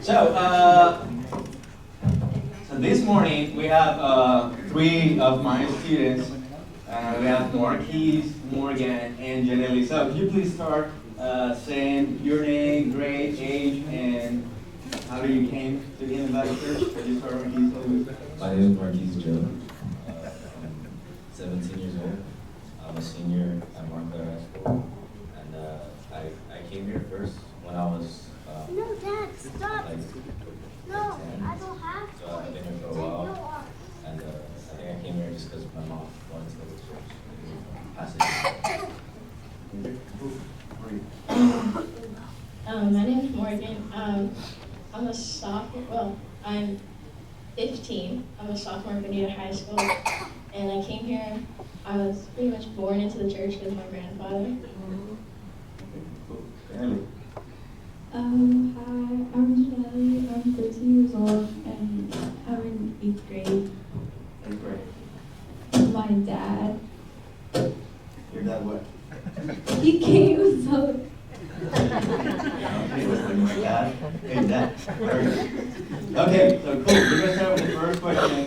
So, so this morning we have three of my students. We have Markeyz, Morgan, and Janelle. So, could you please start saying your name, grade, age, and how do you came to the N Palmetto Church? Could you start, Markeyz, please? My name is Markeyz Joe. I'm 17 years old. I'm a senior at Markeyz High School, and I came here first when I was No, Dad, stop. like No, 10. I don't have to. So I've been here for a while, and I think I came here just because my mom wanted to go to church. Passage. My name is Morgan. I'm a sophomore. Well, I'm 15. I'm a sophomore at Quintero High School, and I came here. I was pretty much born into the church with my grandfather. Hi, I'm Janelle. I'm 13 years old and I'm in 8th grade. 8th grade. My dad, Your dad what? he came, so Okay, what's my dad? Hey, dad. Very good. Okay, so cool. We're gonna start with the first question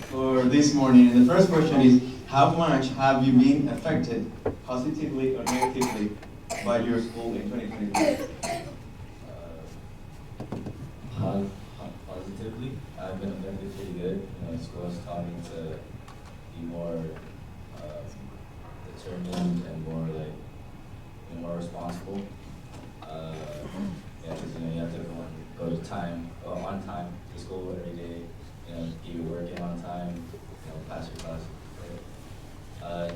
for this morning. And the first question is, how much have you been affected, positively or negatively, by your school in 2022? Positively, I've been affected pretty good. School has taught me to be more determined and more responsible. Yeah, because you have to go on time to school every day. Get your work in on time. Pass your class.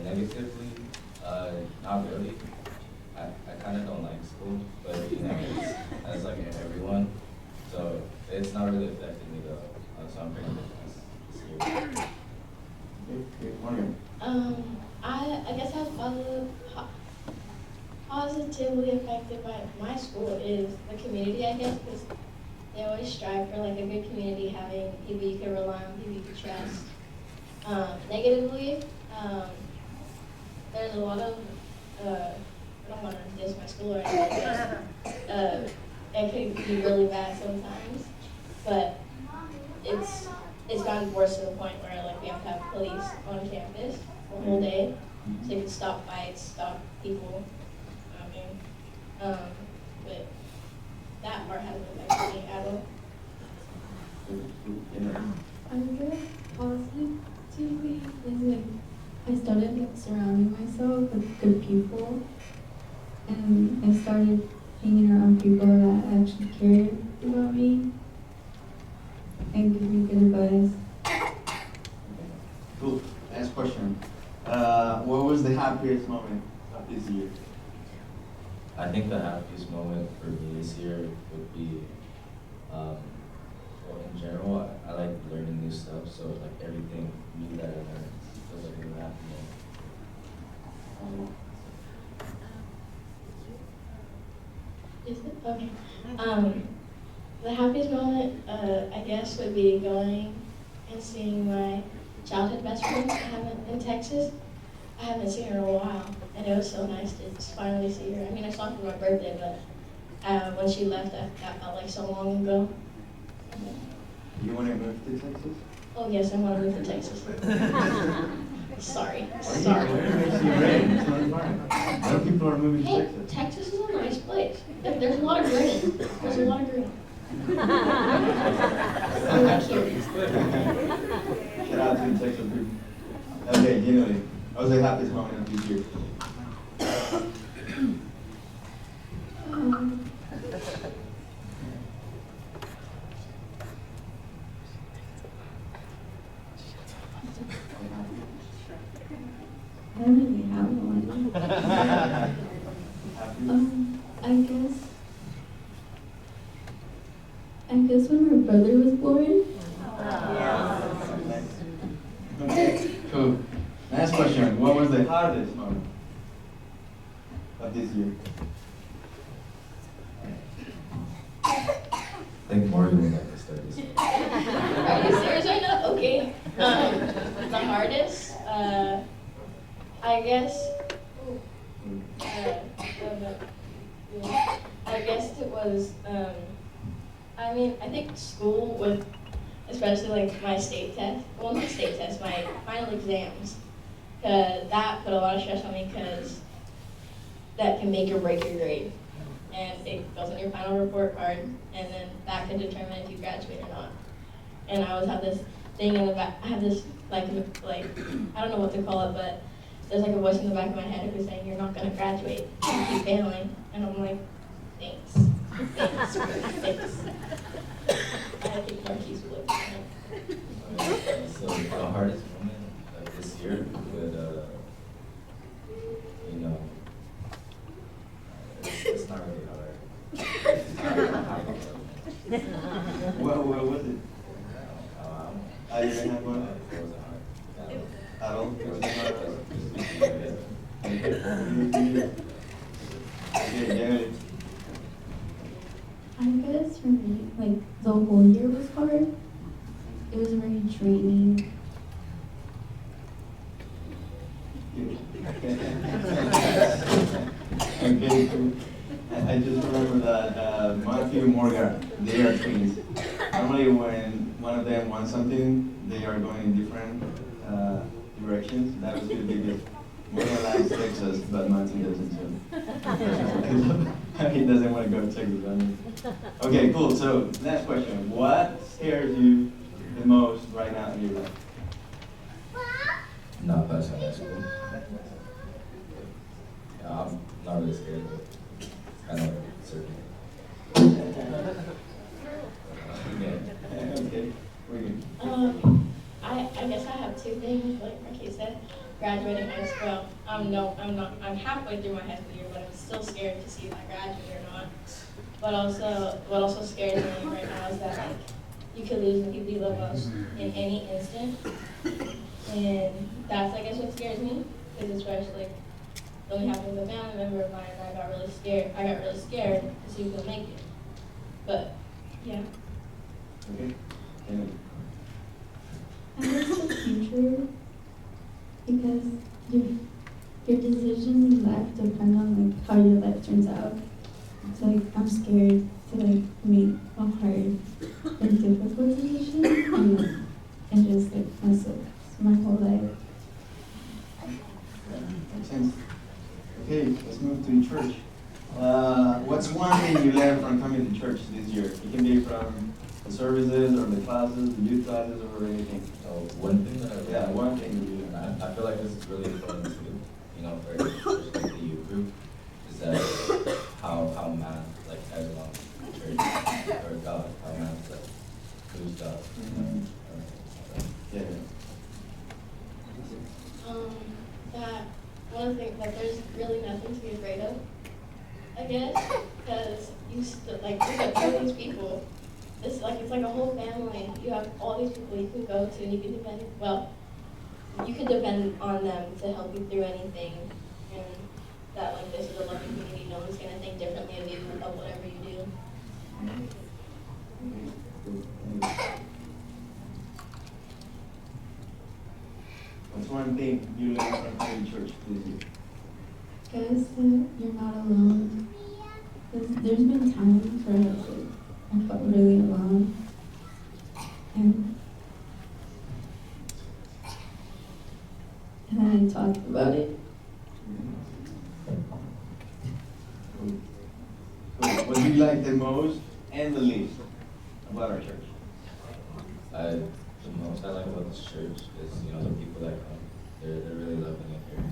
Negatively, not really. I kind of don't like school, but that's like everyone. So it's not really affecting me though. So I'm pretty good. Okay, Morgan. I guess I was positively affected by my school is the community, I guess, because they always strive for like a good community, having people you can rely on, people you can trust. Negatively, there's a lot of, I don't want to diss my school or anything, but it could be really bad sometimes, but it's gotten worse to the point where like we have to have police on campus the whole day, so they can stop fights, stop people. But that part hasn't affected me at all. I guess positively is like I started like surrounding myself with good people, and I started hanging around people that actually cared about me and give me good advice. Cool. Last question. What was the happiest moment of this year? I think the happiest moment for me this year would be, well, in general, I like learning new stuff. So like everything new that I learned was like a really happy moment. Is it? Okay. The happiest moment, I guess, would be going and seeing my childhood best friend in Texas. I haven't seen her in a while, and it was so nice to just finally see her. I mean, I saw her for my birthday, but when she left, that felt like so long ago. You want to move to Texas? Oh yes, I want to move to Texas. Sorry. What makes you ready? It's not fine. A lot of people are moving to Hey, Texas. Texas is a nice place. There's a lot of green. There's a lot of green. I like here. Shout out to the Texas people. Okay, generally, what was the happiest moment of this year? I don't really have one. I guess when my brother was born. Okay, cool. Next question. What was the hardest moment of this year? I think Morgan would like to start this one. Are you serious right now? Okay. The hardest, I guess. I guess it was I mean, I think school with, especially like my state test, well, not state test, my final exams, because that put a lot of stress on me because that can make or break your grade. And it goes on your final report card, and then that can determine if you graduate or not. And I always have this thing in the back, I have this, like, I don't know what to call it, but there's like a voice in the back of my head who's saying, you're not gonna graduate, you keep failing. And I'm like, thanks, thanks. I think Markeyz would. So the hardest moment like this year would, you know, it's not really hard. It's not really hard. What was it? You didn't have one? It wasn't hard. At all? It wasn't hard? Okay, Janet. I guess for me, like the whole year was hard. It was very draining. Okay, cool. I just remember that Matthew and Morgan, they are twins. Normally when one of them wants something, they are going in different directions. That was really big. Morgan likes Texas, but Matthew doesn't. So he doesn't want to go to Texas. I mean. Okay, cool. So next question. What scares you the most right now in your life? Not passing high school. Yeah, I'm not really scared, but kind of certain. Yeah. Okay, we're good. I guess I have two things, like Markeyz said, graduating high school. No, I'm not, I'm halfway through my high school year, but I'm still scared to see if I graduate or not. But also, what also scares me right now is that, like, you could lose the people you love most in any instant. And that's, I guess, what scares me, because especially, like, something happened with a family member of mine, and I got really scared to see if they'll make it. But, yeah. Okay. Janet. I guess the future, because your decisions in life depend on like how your life turns out. So like I'm scared to like make a hard or difficult decision and just like mess up my whole life. Makes sense. Okay, let's move to church. What's one thing you learned from coming to church this year? It can be from the services or the classes, the youth classes, or anything. So one thing that I Yeah, one thing you and learned. I feel like this is really important too, you know, for especially the youth group, is that how math like tags along church or God, how math like proves God. Yeah. That one of the things that there's really nothing to be afraid of, I guess, because like you have all these people. It's like a whole family. You have all these people you can go to, and you can depend on them to help you through anything. And that like this is a loving community. No one's gonna think differently of you of whatever you do. What's one thing you learned from coming to church this year? Because you're not alone. 'Cause there's been times where like, I felt really alone. And then I talked about it. Cool. What do you like the most and the least about our church? The most I like about this church is, you know, the people that come. They're really loving it here.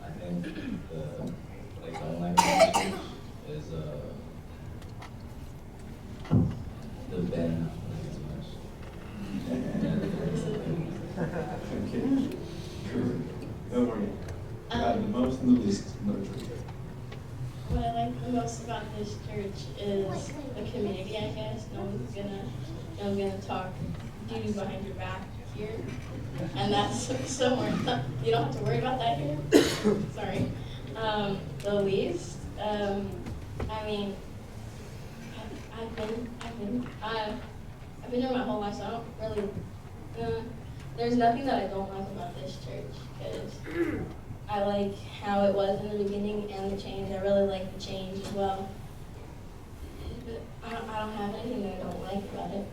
I think the don't like about the church is the band. I don't like as much. Okay. Cool. Go for it. The most and the least about our church. What I like the most about this church is the community, I guess. No one's gonna talk duty behind your back here. And that's somewhere, you don't have to worry about that here. Sorry. The least, I mean, I've been here my whole life, so I don't really, there's nothing that I don't like about this church, because I like how it was in the beginning and the change. I really like the change as well. But I don't have anything that I don't like about it.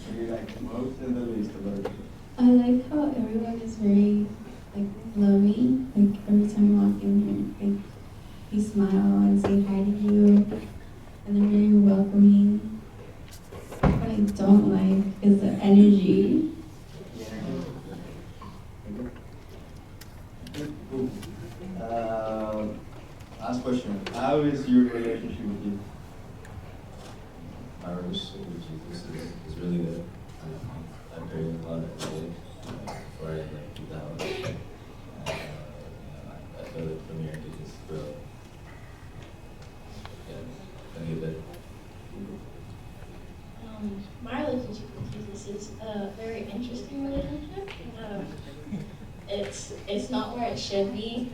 What do you like the most and the least about it? I like how everyone is very like loving. Like every time you walk in here, like they smile and say hi to you, and they're very welcoming. What I don't like is the energy. Cool. Last question. How is your relationship with you? My relationship with Jesus is really good. I pray a lot every day before I leave the house. I feel it from here to just grow. Yeah, gonna get better. My relationship with Jesus is a very interesting relationship. It's not where it should be,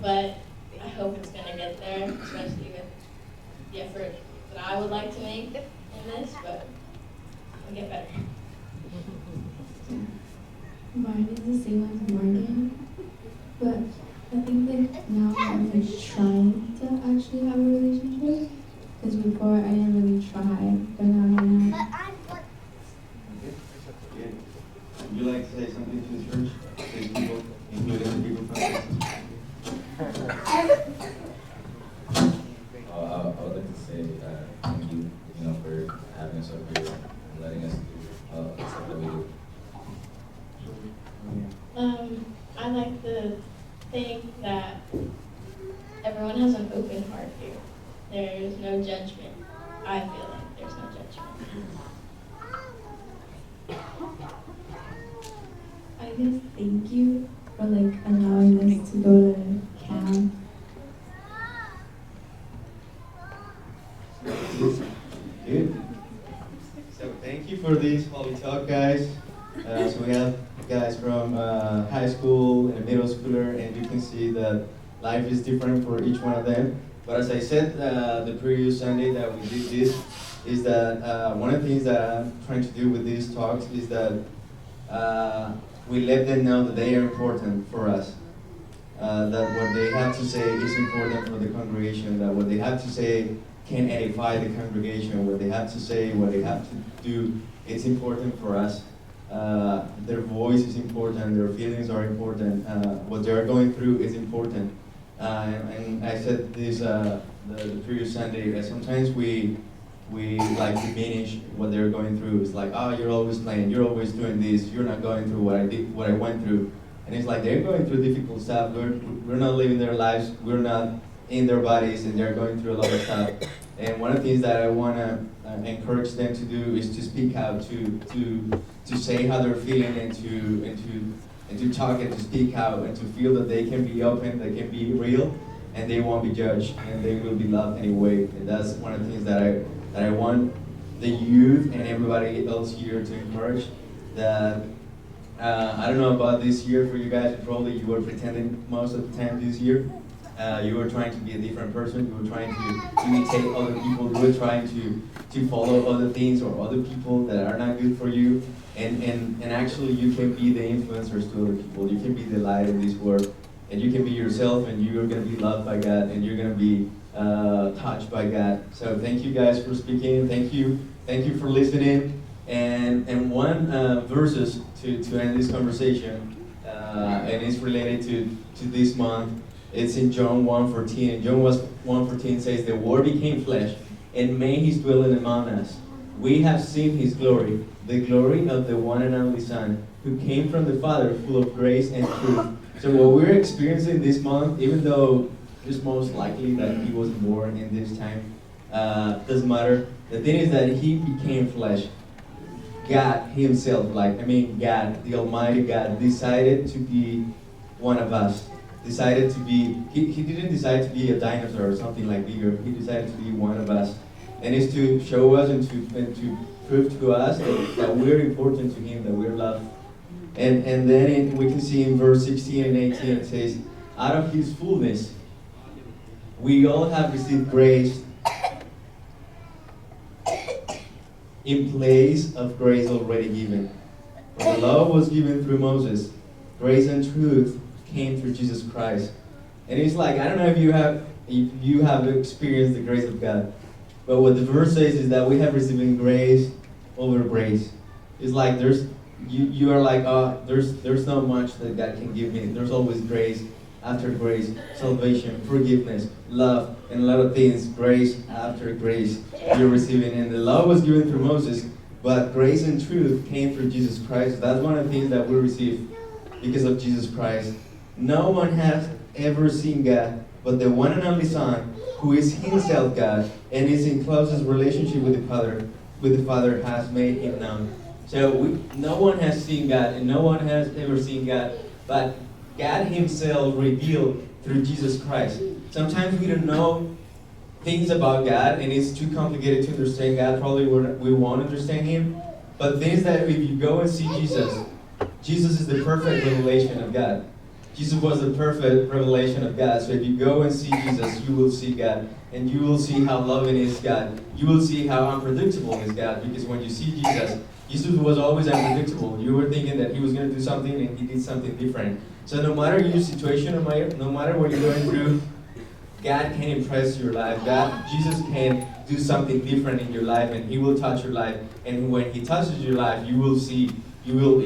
but I hope it's gonna get there, especially with the effort that I would like to make in this, but it'll get better. Mine is the same as Morgan, but I think like now I'm like trying to actually have a relationship. Because before I didn't really try, but now I am. But I'm what? Good. Would you like to say something to the church? These people, including the people from Texas? I would like to say thank you, for having us up here and letting us do stuff that we do. I like to think that everyone has an open heart here. There's no judgment. I feel like there's no judgment. I guess thank you for like allowing us to go to camp. Good. So thank you for this holy talk, guys. So we have guys from high school and middle schooler, and you can see that life is different for each one of them. But as I said the previous Sunday that we did this, is that one of the things that I'm trying to do with these talks is that we let them know that they are important for us. That what they have to say is important for the congregation, that what they have to say can edify the congregation, what they have to say, what they have to do, it's important for us. Their voice is important, their feelings are important, what they are going through is important. And I said this the previous Sunday, that sometimes we like diminish what they're going through. It's like, oh, you're always playing, you're always doing this, you're not going through what I went through. And it's like they're going through difficult stuff. We're not living their lives, we're not in their bodies, and they're going through a lot of stuff. And one of the things that I want to encourage them to do is to speak out, to say how they're feeling, and to talk and to speak out, and to feel that they can be open, they can be real, and they won't be judged, and they will be loved anyway. And that's one of the things that I want the youth and everybody else here to encourage. That I don't know about this year for you guys. Probably you were pretending most of the time this year. You were trying to be a different person. You were trying to imitate other people. You were trying to follow other things or other people that are not good for you. And actually, you can be the influencers to other people. You can be the light in this world. And you can be yourself, and you're going to be loved by God, and you're going to be touched by God. So thank you guys for speaking. Thank you for listening. And one verses to end this conversation, and it's related to this month. It's in John 1:14. And John 1:14 says, "The Word became flesh and made His dwelling among us. We have seen His glory, the glory of the one and only Son, who came from the Father, full of grace and truth." So what we're experiencing this month, even though it's most likely that He was born in this time, doesn't matter. The thing is that He became flesh. God Himself, God, the Almighty God, decided to be one of us. Decided to be, he didn't decide to be a dinosaur or something like bigger. He decided to be one of us. And it's to show us and to prove to us that we're important to Him, that we're loved. And then we can see in verse 16 and 18, it says, "Out of His fullness, we all have received grace in place of grace already given. For the law was given through Moses. Grace and truth came through Jesus Christ. And it's like, I don't know if you have experienced the grace of God, but what the verse says is that we have received grace over grace. It's like you are like, there's not much that God can give me. There's always grace after grace, salvation, forgiveness, love, and a lot of things, grace after grace you're receiving. And the law was given through Moses, but grace and truth came through Jesus Christ. That's one of the things that we receive because of Jesus Christ. No one has ever seen God, but the one and only Son, who is himself God and is in closest relationship with the Father, has made him known. So no one has seen God, and no one has ever seen God, but God himself revealed through Jesus Christ. Sometimes we don't know things about God, and it's too complicated to understand God. Probably we won't understand him. But things that if you go and see Jesus, Jesus is the perfect revelation of God. Jesus was the perfect revelation of God. So if you go and see Jesus, you will see God. And you will see how loving is God. You will see how unpredictable is God. Because when you see Jesus, Jesus was always unpredictable. You were thinking that he was going to do something and he did something different. So no matter your situation, no matter what you're going through, God can impress your life. Jesus can do something different in your life, and he will touch your life. And when he touches your life, you will see, you will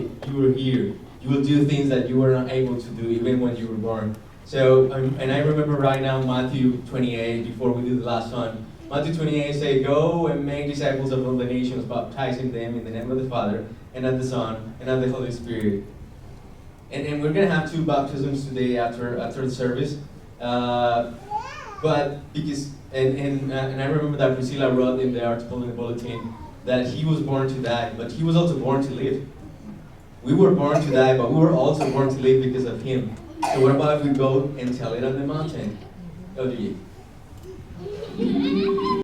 hear. You will do things that you were not able to do even when you were born. So, and I remember right now Matthew 28, before we do the last one. Matthew 28 say, "Go and make disciples of all the nations, baptizing them in the name of the Father, and of the Son, and of the Holy Spirit." And we're going to have 2 baptisms today after the service. But because, and I remember that Priscilla wrote in the article in the bulletin that he was born to die, but he was also born to live. We were born to die, but we were also born to live because of him. So what about if we go and tell it on the mountain? Oh,